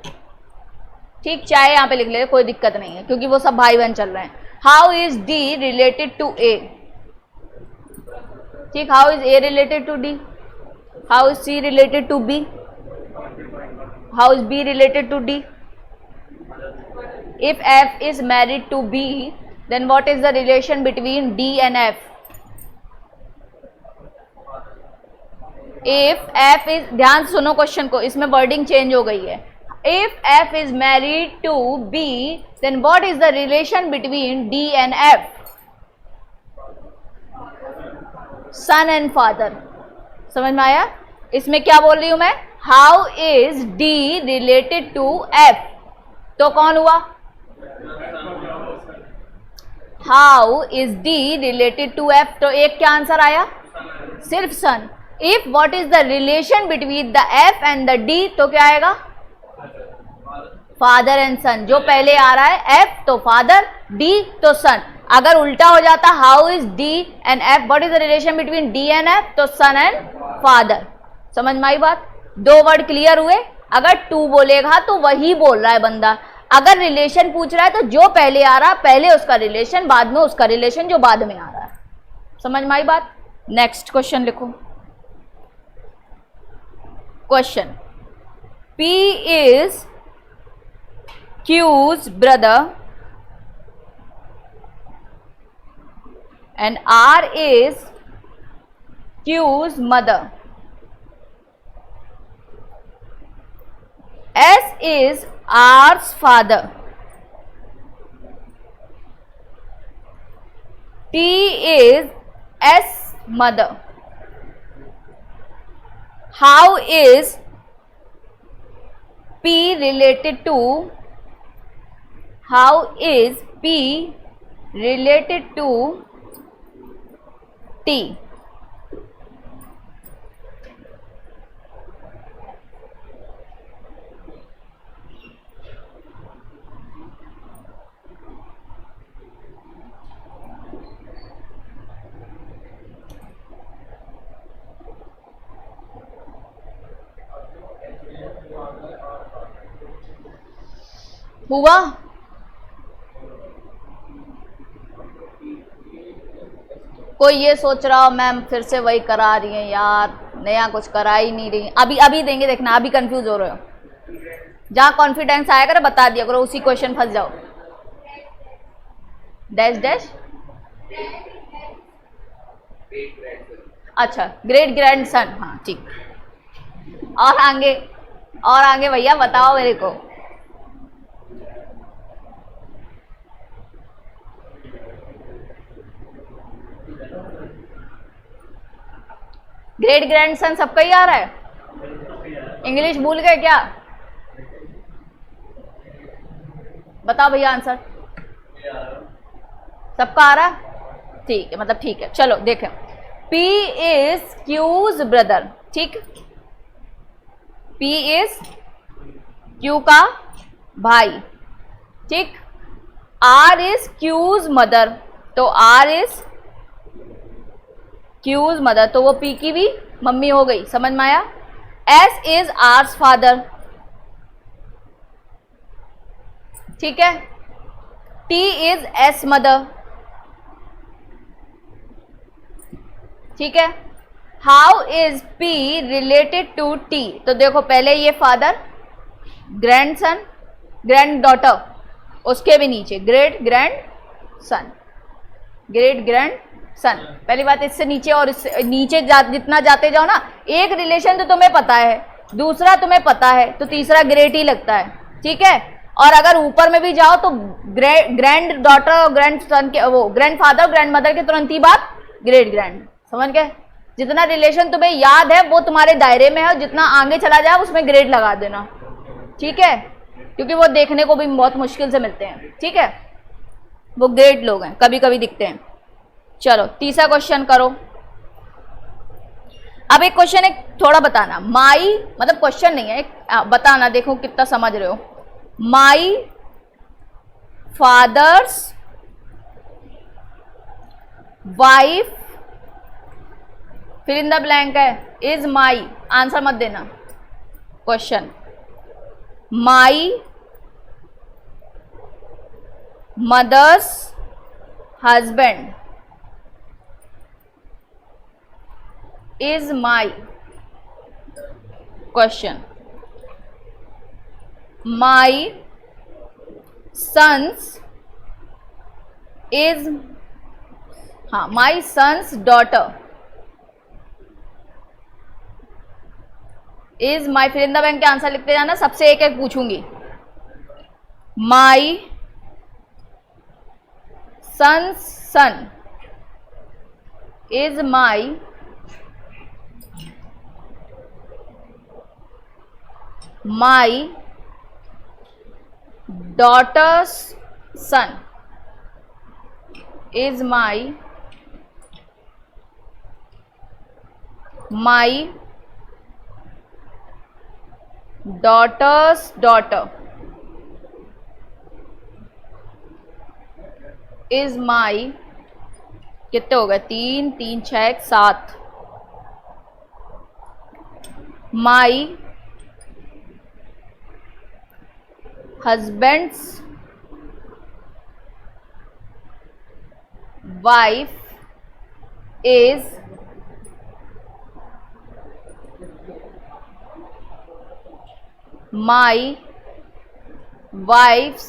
ठीक, चाहे यहाँ पे लिख ले, कोई दिक्कत नहीं है क्योंकि वो सब भाई बहन चल रहे हैं। How is D related to A? ठीक, how is A related to D? How is C related to B? How is B related to D? If F is married to B, then what is the relation between D and F? If F is, ध्यान सुनो question को, इसमें wording change हो गई है। If F is married to B, then what is the relation between D and F? Son and father। समझ में आया? इसमें क्या बोल रही हूं मैं, How is D related to F? तो कौन हुआ? How is D related to F, तो एक क्या आंसर आया, सिर्फ son. If what is the relation between the F and the D, तो क्या आएगा, फादर एंड सन। जो पहले आ रहा है एफ तो फादर, डी तो सन। अगर उल्टा हो जाता, how is D and F, what is the relation between D and F, तो सन एंड फादर। समझ में आई बात? दो वर्ड क्लियर हुए। अगर टू बोलेगा तो वही बोल रहा है बंदा, अगर रिलेशन पूछ रहा है तो जो पहले आ रहा है पहले उसका रिलेशन, बाद में उसका रिलेशन जो बाद में आ रहा है। समझ में आई बात? नेक्स्ट क्वेश्चन लिखो। Question, P is Q's brother and R is Q's mother. S is R's father. T is S mother. How is P related to, how is P related to T? हुआ? कोई ये सोच रहा हो ma'am फिर से वही करा रही है यार, नया कुछ करा ही नहीं रही। अभी अभी देंगे, देखना अभी कंफ्यूज हो रहे हो। जहां कॉन्फिडेंस आया करो बता दिया करो, उसी क्वेश्चन फंस जाओ। डैश डैश, अच्छा ग्रेट ग्रैंड सन, हाँ ठीक। और आगे, और आगे भैया बताओ मेरे को। ग्रेट ग्रैंड सन सबका ही आ रहा है? इंग्लिश भूल गए क्या? बताओ भैया आंसर। सबका आ रहा है? ठीक है, मतलब ठीक है। चलो देखें, P इज Q's ब्रदर, ठीक। P इज Q का भाई, ठीक। R इज Q's मदर, तो R इज Q's मदर, तो वो P की भी मम्मी हो गई। समझ में आया? S इज R's फादर, ठीक है। T इज S मदर, ठीक है। How is P related to T, तो देखो पहले ये father, grandson, granddaughter, उसके भी नीचे great grandson, great grandson. पहली बात, इससे नीचे और इससे नीचे जितना जाते जाओ ना, एक रिलेशन तो तुम्हें पता है, दूसरा तुम्हें पता है, तो तीसरा ग्रेट ही लगता है, ठीक है। और अगर ऊपर में भी जाओ तो ग्रैंड डॉटर और ग्रैंड सन के, वो ग्रैंड फादर ग्रैंड मदर के तुरंत ही बाद ग्रेट ग्रैंड। समझ गए? जितना रिलेशन तुम्हें याद है वो तुम्हारे दायरे में है, और जितना आगे चला जाए उसमें ग्रेड लगा देना, ठीक है, क्योंकि वो देखने को भी बहुत मुश्किल से मिलते हैं, ठीक है। वो ग्रेट लोग हैं, कभी कभी दिखते हैं। चलो तीसरा क्वेश्चन करो। अब एक क्वेश्चन है, थोड़ा बताना, माई मतलब क्वेश्चन नहीं है, एक बताना, देखो कितना समझ रहे हो। My father's wife fill in the blank है, इज माई, आंसर मत देना। Question, my mother's husband is my, question, my sons is, हाँ, my son's daughter is my, फिर इन द बैंक के आंसर लिखते जाना, सबसे एक एक पूछूंगी। My son's son is my my daughter's son is my daughter's daughter is my, कितने हो गए, 3 3 6 7, माई husband's wife is my wife's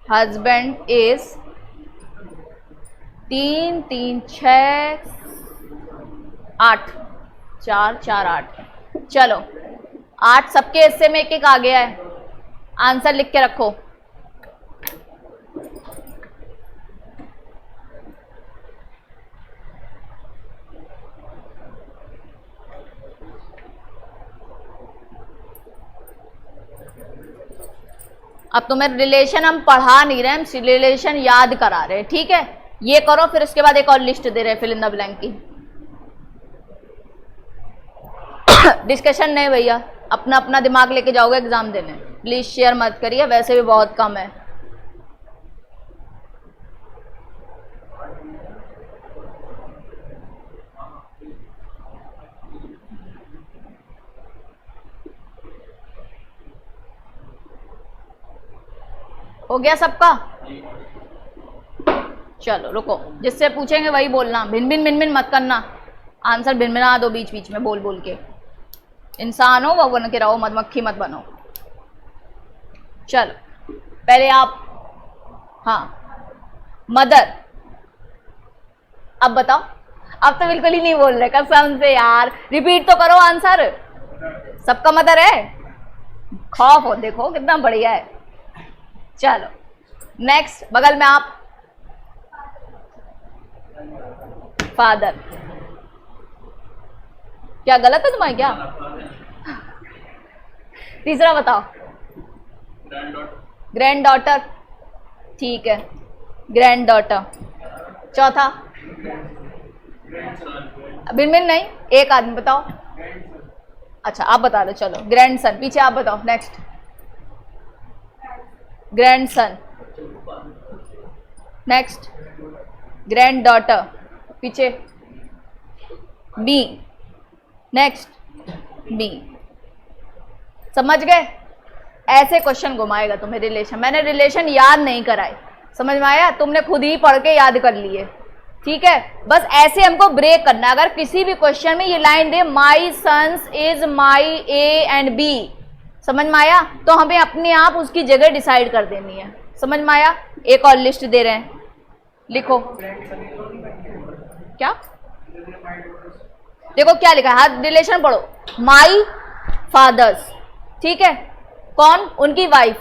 husband is 3 3 6 8 4 4 8, चलो 8 सबके हिस्से में एक एक आ गया है, आंसर लिख के रखो। अब तुम्हें रिलेशन हम पढ़ा नहीं रहे, हम रिलेशन याद करा रहे हैं, ठीक है, ये करो, फिर उसके बाद एक और लिस्ट दे रहे हैं फिल इन द ब्लैंक की। डिस्कशन नहीं भैया, अपना अपना दिमाग लेके जाओगे एग्जाम देने, प्लीज शेयर मत करिए, वैसे भी बहुत कम है। हो गया सबका? चलो रुको, जिससे पूछेंगे वही बोलना, भिन भिन मत करना, आंसर भिनभिना दो बीच बीच में बोल बोल के। इंसान हो वो बन के रहो, मधुमक्खी मत बनो। चलो पहले आप, हाँ, मदर, अब बताओ, अब तो बिल्कुल ही नहीं बोल रहे कसम से यार, रिपीट तो करो आंसर। सबका मदर है, खौफ हो, देखो कितना बढ़िया है। चलो नेक्स्ट, बगल में आप, फादर, क्या गलत है तुम्हारी क्या? तीसरा बताओ, ग्रैंड डॉटर, ठीक है, ग्रैंड डॉटर। चौथा, भिन्न नहीं, एक आदमी बताओ। अच्छा आप बता दो, चलो ग्रैंड सन, पीछे आप बताओ। Next, grandson. Next, granddaughter, पीछे बी। Next, B. समझ गए? ऐसे क्वेश्चन घुमाएगा तुम्हें रिलेशन, मैंने रिलेशन याद नहीं कराए, समझ में आया? तुमने खुद ही पढ़ के याद कर लिए, ठीक है? बस ऐसे हमको ब्रेक करना है। अगर किसी भी क्वेश्चन में ये लाइन दे, my sons is my A and B, समझ में आया? तो हमें अपने आप उसकी जगह डिसाइड कर देनी है, समझ में आया? एक और लिस्ट दे रहे हैं, लिखो। क्या देखो क्या लिखा है, हाथ रिलेशन पढ़ो। माई फादर्स, ठीक है, कौन? उनकी वाइफ,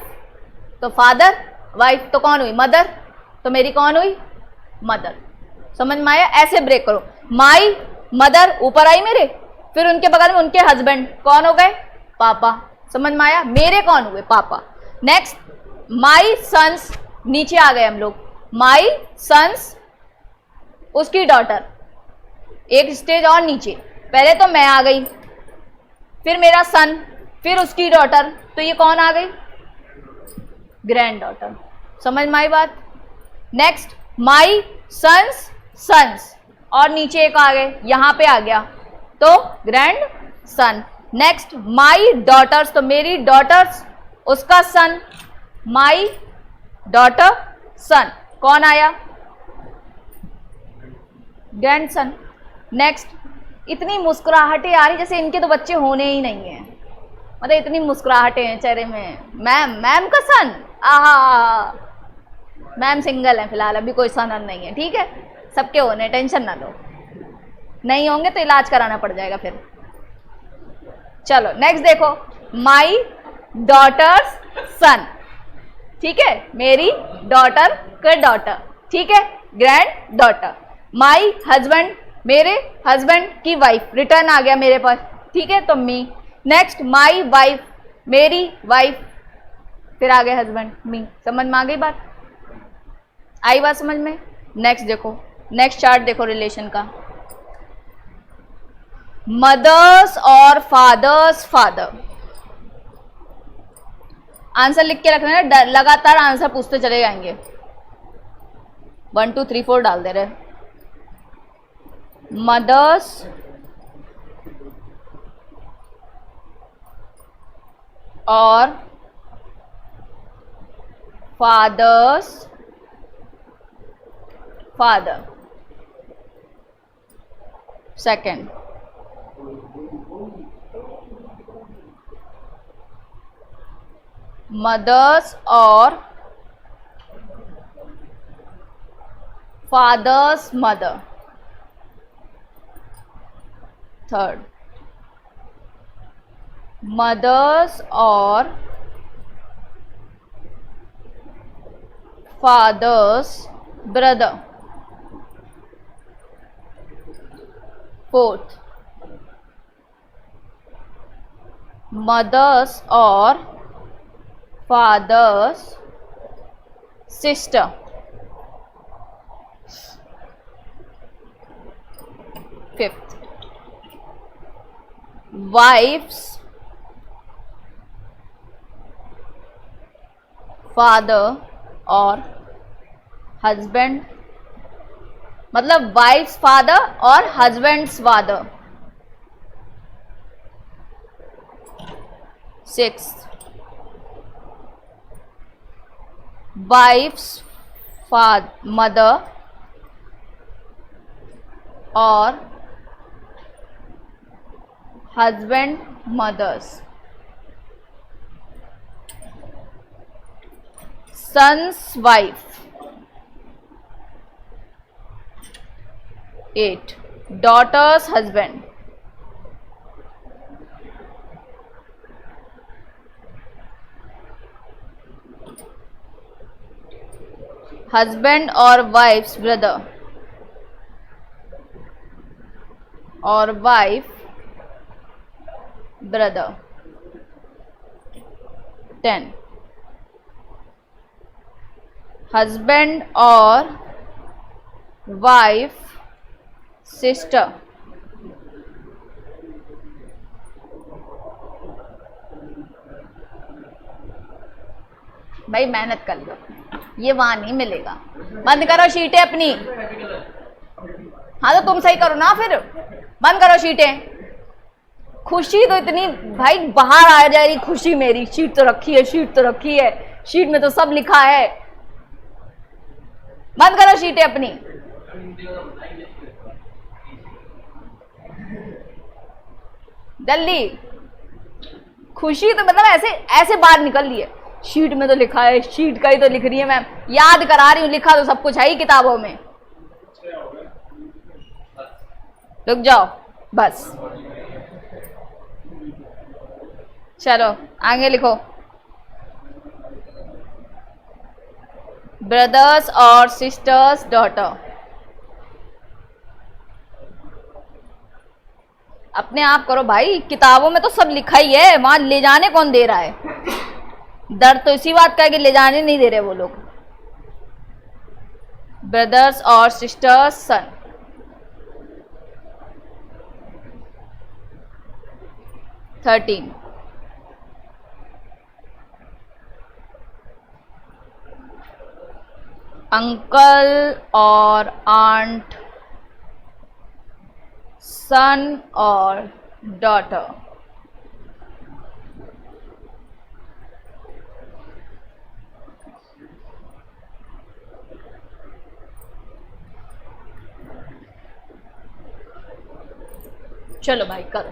तो फादर, वाइफ तो कौन हुई? मदर, तो मेरी कौन हुई? मदर। समझ में आया? ऐसे ब्रेक करो। माई मदर ऊपर आई मेरे, फिर उनके बगल में उनके हस्बैंड, कौन हो गए? पापा। समझ में आया? मेरे कौन हुए? पापा। नेक्स्ट, माई सन्स, नीचे आ गए हम लोग। माई सन्स, उसकी डॉटर एक स्टेज और नीचे, पहले तो मैं आ गई, फिर मेरा सन, फिर उसकी डॉटर, तो ये कौन आ गई? Grand daughter. समझ में आई बात? नेक्स्ट माई सन्स सन्स, और नीचे एक आ गए, यहां पे आ गया तो grandson. Next my daughters, तो मेरी डॉटर्स, उसका सन, माई डॉटर सन, कौन आया? Grand son. नेक्स्ट, इतनी मुस्कुराहटें आ रही जैसे इनके तो बच्चे होने ही नहीं है, मतलब इतनी मुस्कुराहटें हैं चेहरे में। मैम, मैम का सन, आहा, मैम सिंगल है फिलहाल, अभी कोई सन नहीं है, ठीक है, सबके होने, टेंशन ना लो, नहीं होंगे तो इलाज कराना पड़ जाएगा फिर। चलो नेक्स्ट देखो, माई डॉटर्स सन, ठीक है, मेरी डॉटर का डॉटर, ठीक है, ग्रैंड डॉटर। माई हस्बैंड, मेरे हस्बैंड की वाइफ, रिटर्न आ गया मेरे पास, ठीक है, तो मी। नेक्स्ट माई वाइफ, मेरी वाइफ, फिर आ गए हस्बैंड, मी। समझ में आ गई बात? आई बात समझ में? नेक्स्ट देखो, नेक्स्ट चार्ट देखो रिलेशन का। मदर्स और फादर्स फादर, आंसर लिख के रखना है, लगातार आंसर पूछते चले जाएंगे, 1 2 3 4 डाल दे रहे। मदर्स और फादर्स फादर। सेकंड, मदर्स और फादर्स मदर। थर्ड, मदर्स और फादर्स ब्रदर। फोर्थ, मदर्स और father's sister. Fifth, wife's father और हस्बैंड, मतलब वाइफ्स फादर और husband's father. Sixth, wife's mother और husband mother's. Son's wife. 8, daughter's husband. Husband और wife's brother और wife brother. 10, husband और wife sister. भाई मेहनत कर लो, ये वहां नहीं मिलेगा। बंद करो शीटें अपनी। हाँ तो तुम सही करो ना, फिर बंद करो शीटें। खुशी तो इतनी भाई बाहर आ जा रही खुशी मेरी। शीट तो रखी है, शीट तो रखी है, शीट में तो सब लिखा है। बंद करो शीटें अपनी। जल्दी। खुशी तो मतलब ऐसे ऐसे बाहर निकल रही है। शीट में तो लिखा है, शीट का ही तो लिख रही है मैम। याद करा रही हूँ, लिखा तो सब कुछ है ही किताबों में। रुक जाओ बस। चलो आगे लिखो। ब्रदर्स और सिस्टर्स डॉटर। अपने आप करो भाई, किताबों में तो सब लिखा ही है, वहां ले जाने कौन दे रहा है। दर्द तो इसी बात का है कि ले जाने नहीं दे रहे वो लोग। ब्रदर्स और सिस्टर्स सन। 13. अंकल और आंट, सन और डॉटर. चलो भाई करो.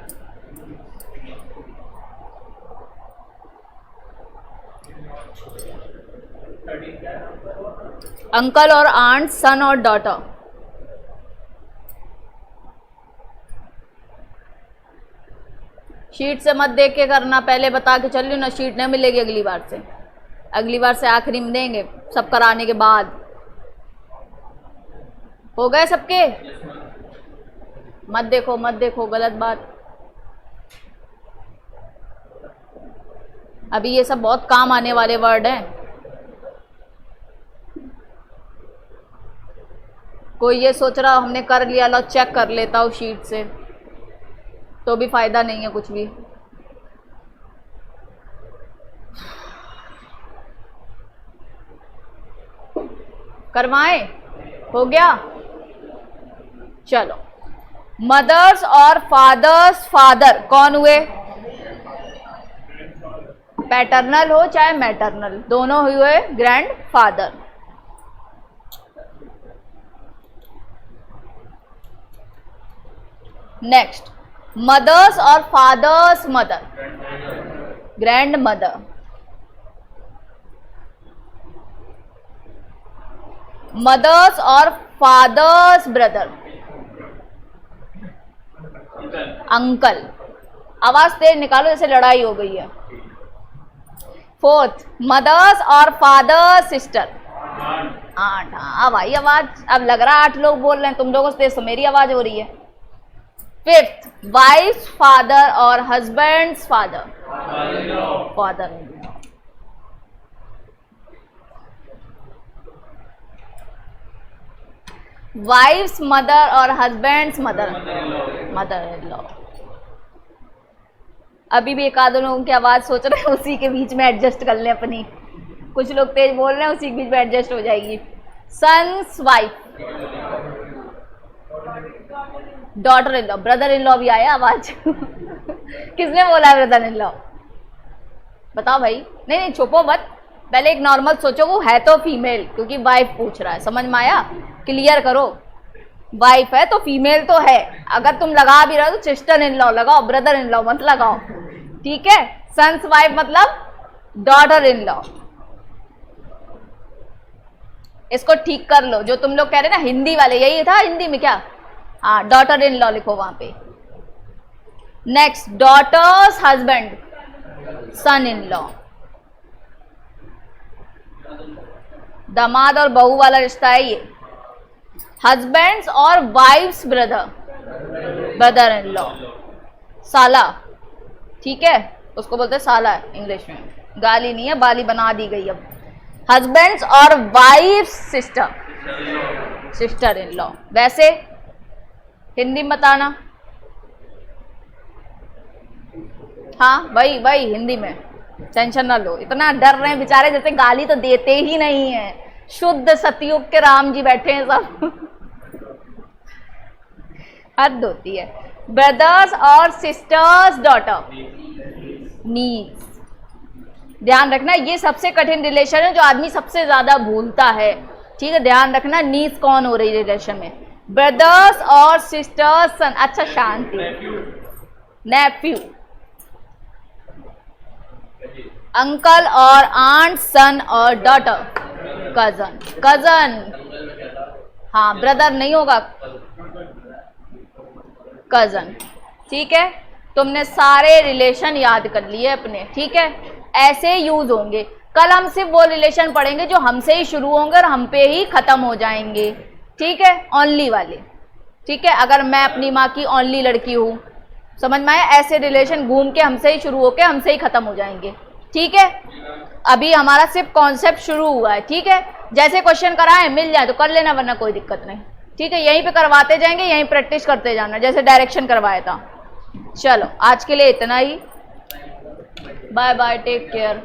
अंकल और आंट, सन और डॉटर. शीट से मत देख के करना, पहले बता के चल रही हूँ ना, शीट नहीं मिलेगी अगली बार से. अगली बार से आखिरी में देंगे सब कराने के बाद. हो गए सबके? मत देखो मत देखो, गलत बात. अभी ये सब बहुत काम आने वाले वर्ड हैं. कोई ये सोच रहा हमने कर लिया, लो चेक कर लेता हूँ शीट से, तो भी फायदा नहीं है कुछ भी. करवाएं? हो गया? चलो. मदर्स और फादर्स फादर कौन हुए? पैटर्नल हो चाहे मैटरनल, दोनों हुए ग्रैंड फादर. नेक्स्ट, मदर्स और father's mother, grandmother. Mother's और फादर्स ब्रदर, अंकल. आवाज तेज निकालो जैसे लड़ाई हो गई है. फोर्थ, मदर्स और फादर्स सिस्टर, आठ. हाँ भाई आवाज अब लग रहा है 8 लोग बोल रहे हैं, तुम लोगों से तेज तो मेरी आवाज हो रही है. फिफ्थ, वाइफ फादर और husband's father, father. Wife's mother और husband's mother, mother in law. अभी भी एक आधे लोगों की आवाज सोच रहे हैं, उसी के बीच में एडजस्ट कर लें अपनी. कुछ लोग तेज बोल रहे हैं, उसी के बीच में एडजस्ट हो जाएगी. Son's wife, daughter in law. Brother in law भी आया आवाज. किसने बोला ब्रदर इन लॉ? बताओ भाई. नहीं नहीं छुपो मत, पहले एक नॉर्मल सोचो, वो है तो फीमेल, क्योंकि वाइफ पूछ रहा है. समझ में आया? क्लियर करो. वाइफ है तो फीमेल तो है. अगर तुम लगा भी रहे हो तो सिस्टर इन लॉ लगाओ, ब्रदर इन लॉ मत लगाओ. ठीक है? सन्स वाइफ मतलब डॉटर इन लॉ. इसको ठीक कर लो. जो तुम लोग कह रहे ना हिंदी वाले, यही था हिंदी में क्या? हाँ, डॉटर इन लॉ लिखो वहां पे. Next, daughter's husband, son in law. दामाद और बहू वाला रिश्ता है ये. हस्बैंड्स और wife's brother, brother in law. साला, ठीक है, उसको बोलते हैं साला इंग्लिश में. गाली नहीं है, बाली बना दी गई अब. हस्बैंड्स और wife's sister, sister in law. वैसे हिंदी में बताना. हाँ वही वही हिंदी में. टेंशन ना लो, इतना डर रहे हैं बेचारे जैसे गाली तो देते ही नहीं है. शुद्ध सतयुग के राम जी बैठे हैं सब. हद होती है. ब्रदर्स और सिस्टर्स डॉटर, नीस. ध्यान रखना ये सबसे कठिन रिलेशन है जो आदमी सबसे ज्यादा भूलता है. ठीक है, ध्यान रखना. नीस कौन हो रही रिलेशन में? ब्रदर्स और सिस्टर्स सन. अच्छा शांति. नेफ्यू. अंकल और आंट, सन और डॉटर, कजन. कजन, हाँ ब्रदर नहीं होगा, कजन. ठीक है, तुमने सारे रिलेशन याद कर लिए अपने. ठीक है, ऐसे यूज होंगे. कल हम सिर्फ वो रिलेशन पढ़ेंगे जो हमसे ही शुरू होंगे और हम पे ही खत्म हो जाएंगे. ठीक है, ओनली वाले. ठीक है, अगर मैं अपनी माँ की ओनली लड़की हूँ, समझ में आया? ऐसे रिलेशन घूम के हमसे ही शुरू होके हमसे ही खत्म हो जाएंगे. ठीक है, अभी हमारा सिर्फ कॉन्सेप्ट शुरू हुआ है. ठीक है, जैसे क्वेश्चन कराए मिल जाए तो कर लेना, वरना कोई दिक्कत नहीं. ठीक है, यहीं पे करवाते जाएंगे, यहीं प्रैक्टिस करते जाना जैसे डायरेक्शन करवाया था. चलो आज के लिए इतना ही. Bye bye, take care.